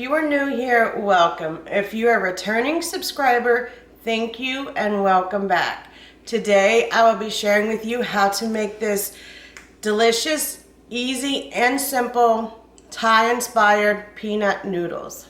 you are new here, welcome. If you are a returning subscriber, thank you and welcome back. Today I will be sharing with you how to make this delicious, easy, and simple Thai-inspired peanut noodles.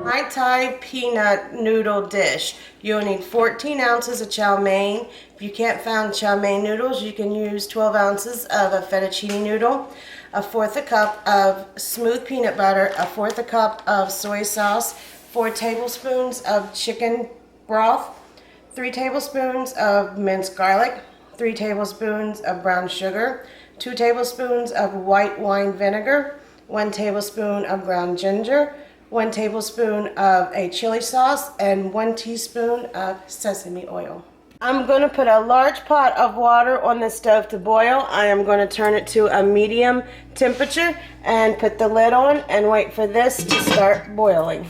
My Thai peanut noodle dish. You'll need 14 ounces of chow mein. If you can't find chow mein noodles, you can use 12 ounces of a fettuccine noodle, a fourth a cup of smooth peanut butter, a fourth a cup of soy sauce, 4 tablespoons of chicken broth, 3 tablespoons of minced garlic, 3 tablespoons of brown sugar, 2 tablespoons of white wine vinegar, 1 tablespoon of ground ginger, 1 tablespoon of a chili sauce, and 1 teaspoon of sesame oil. I'm going to put a large pot of water on the stove to boil. I am going to turn it to a medium temperature and put the lid on and wait for this to start boiling.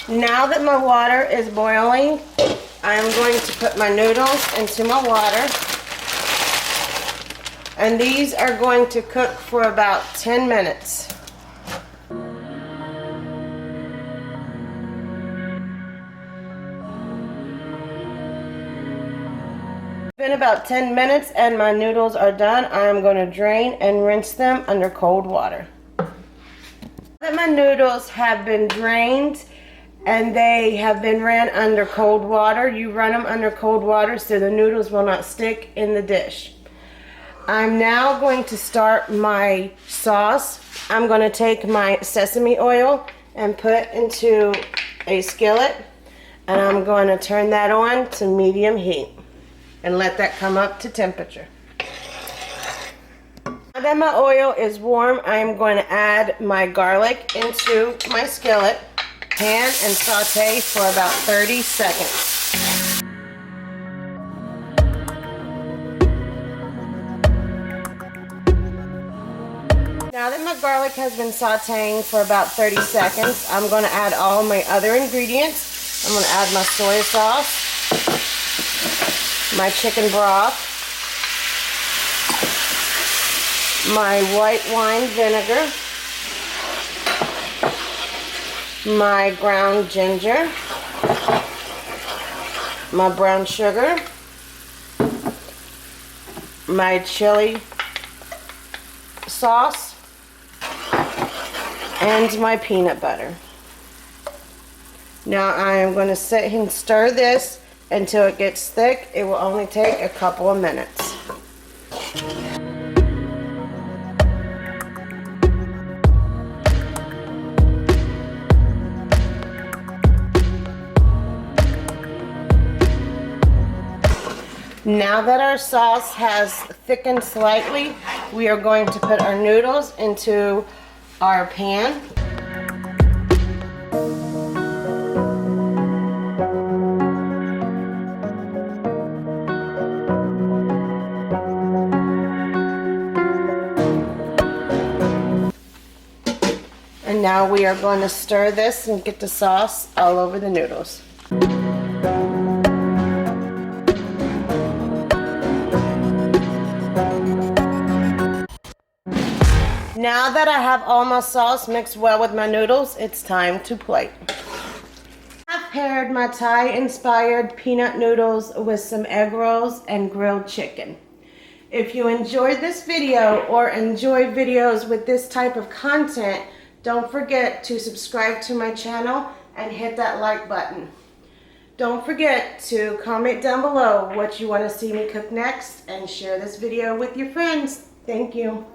Now that my water is boiling, I'm going to put my noodles into my water. And these are going to cook for about 10 minutes. Been about 10 minutes and my noodles are done. I'm going to drain and rinse them under cold water. Now that my noodles have been drained and they have been ran under cold water, you run them under cold water so the noodles will not stick in the dish. I'm now going to start my sauce. I'm going to take my sesame oil and put into a skillet, and I'm going to turn that on to medium heat and let that come up to temperature. Now that my oil is warm, I am going to add my garlic into my skillet pan and saute for about 30 seconds. Now that my garlic has been sauteing for about 30 seconds, I'm going to add all my other ingredients. I'm going to add my soy sauce, my chicken broth, my white wine vinegar, my ground ginger, my brown sugar, my chili sauce, and my peanut butter. Now I am going to sit and stir this until it gets thick. It will only take a couple of minutes. Now that our sauce has thickened slightly, we are going to put our noodles into our pan. And now we are going to stir this and get the sauce all over the noodles. Now that I have all my sauce mixed well with my noodles, it's time to plate. I've paired my Thai-inspired peanut noodles with some egg rolls and grilled chicken. If you enjoyed this video or enjoy videos with this type of content, don't forget to subscribe to my channel and hit that like button. Don't forget to comment down below what you want to see me cook next and share this video with your friends. Thank you.